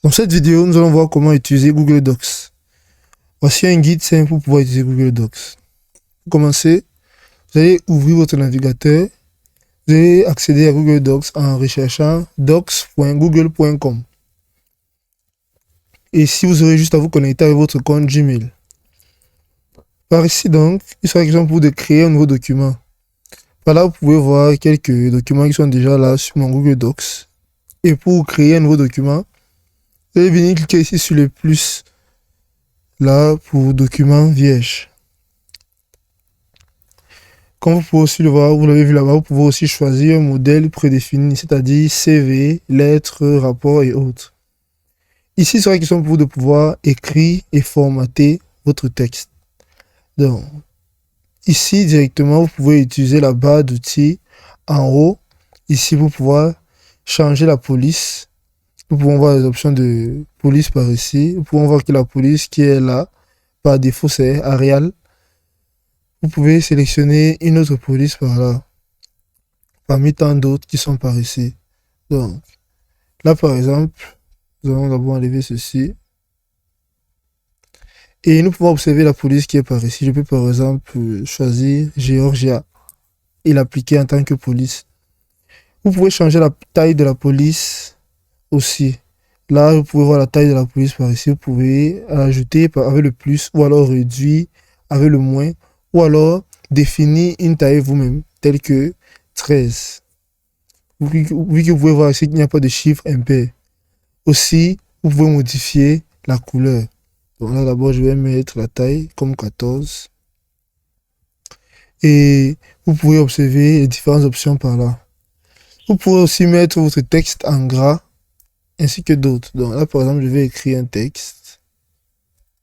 Dans cette vidéo, nous allons voir comment utiliser Google Docs. Voici un guide simple pour pouvoir utiliser Google Docs. Pour commencer, vous allez ouvrir votre navigateur. Vous allez accéder à Google Docs en recherchant docs.google.com. Et ici, vous aurez juste à vous connecter avec votre compte Gmail. Par ici donc, il sera question pour vous de créer un nouveau document. Par là, vous pouvez voir quelques documents qui sont déjà là sur mon Google Docs. Et pour créer un nouveau document, vous allez venir cliquer ici sur le plus, là, pour document vierge. Comme vous pouvez aussi le voir, vous l'avez vu là-bas, vous pouvez aussi choisir un modèle prédéfini, c'est-à-dire CV, lettres, rapports et autres. Ici, il sera question pour vous de pouvoir écrire et formater votre texte. Donc, ici, directement, vous pouvez utiliser la barre d'outils en haut. Ici, vous pouvez changer la police. Nous pouvons voir les options de police par ici. Nous pouvons voir que la police qui est là, par défaut, c'est Arial. Vous pouvez sélectionner une autre police par là, parmi tant d'autres qui sont par ici. Donc, là, par exemple, nous allons d'abord enlever ceci. Et nous pouvons observer la police qui est par ici. Je peux, par exemple, choisir Georgia et l'appliquer en tant que police. Vous pouvez changer la taille de la police aussi. Là, vous pouvez voir la taille de la police par ici. Vous pouvez ajouter avec le plus ou alors réduire avec le moins ou alors définir une taille vous-même telle que 13. Vu que vous pouvez voir ici qu'il n'y a pas de chiffre impair. Aussi, vous pouvez modifier la couleur. Donc là, d'abord, je vais mettre la taille comme 14. Et vous pouvez observer les différentes options par là. Vous pouvez aussi mettre votre texte en gras ainsi que d'autres. Donc là, par exemple, je vais écrire un texte.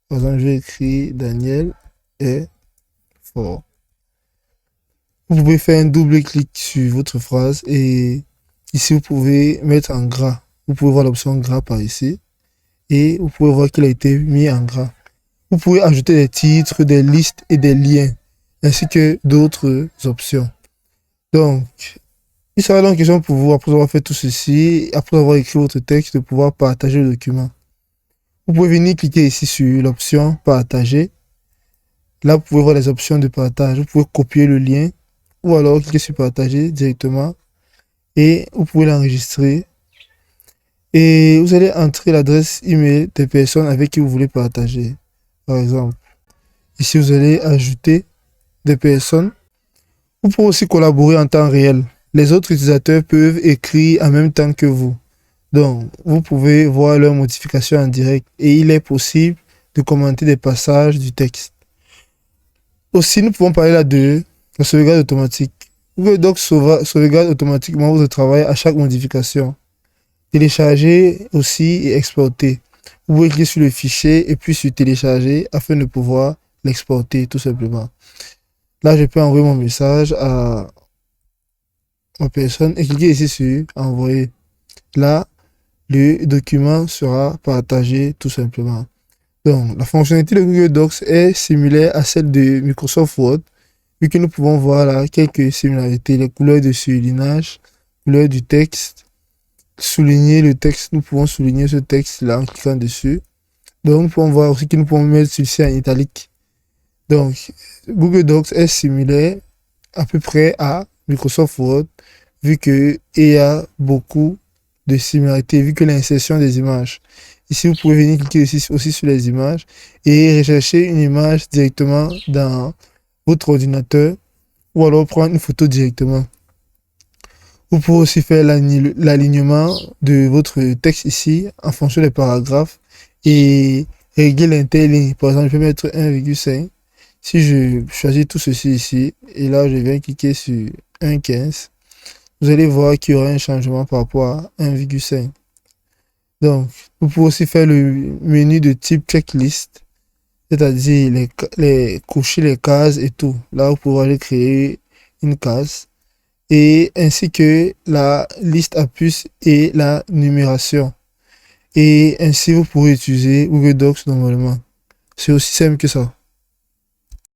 Par exemple, je vais écrire Daniel est fort. Vous pouvez faire un double clic sur votre phrase et ici, vous pouvez mettre en gras. Vous pouvez voir l'option gras par ici et vous pouvez voir qu'il a été mis en gras. Vous pouvez ajouter des titres, des listes et des liens ainsi que d'autres options. Donc, il sera donc question pour vous, après avoir fait tout ceci, après avoir écrit votre texte, de pouvoir partager le document. Vous pouvez venir cliquer ici sur l'option partager. Là, vous pouvez voir les options de partage. Vous pouvez copier le lien ou alors cliquer sur partager directement et vous pouvez l'enregistrer. Et vous allez entrer l'adresse email des personnes avec qui vous voulez partager. Par exemple, ici, vous allez ajouter des personnes. Vous pouvez aussi collaborer en temps réel. Les autres utilisateurs peuvent écrire en même temps que vous. Donc, vous pouvez voir leurs modifications en direct et il est possible de commenter des passages du texte. Aussi, nous pouvons parler là de la sauvegarde automatique. Google Docs sauvegarde automatiquement votre travail à chaque modification. Télécharger aussi et exporter. Vous pouvez cliquer sur le fichier et puis sur télécharger afin de pouvoir l'exporter tout simplement. Là, je peux envoyer mon message à ma personne et cliquer ici sur envoyer. Là, le document sera partagé tout simplement. Donc, la fonctionnalité de Google Docs est similaire à celle de Microsoft Word, vu que nous pouvons voir là quelques similarités, les couleurs de surlignage, couleur du texte, souligner le texte, nous pouvons souligner ce texte là en cliquant dessus. Donc, nous pouvons voir aussi que nous pouvons mettre celui-ci en italique. Donc, Google Docs est similaire à peu près à Microsoft Word, vu qu'il y a beaucoup de similarités, vu que l'insertion des images. Ici, vous pouvez venir cliquer aussi sur les images et rechercher une image directement dans votre ordinateur ou alors prendre une photo directement. Vous pouvez aussi faire l'alignement de votre texte ici en fonction des paragraphes et régler l'interligne. Par exemple, je peux mettre 1,5. Si je choisis tout ceci ici et là, je viens cliquer sur 1,15, vous allez voir qu'il y aura un changement par rapport à 1,5. Donc, vous pouvez aussi faire le menu de type checklist, c'est-à-dire cocher les cases et tout. Là, vous pouvez aller créer une case et ainsi que la liste à puces et la numération. Et ainsi, vous pourrez utiliser Google Docs normalement. C'est aussi simple que ça.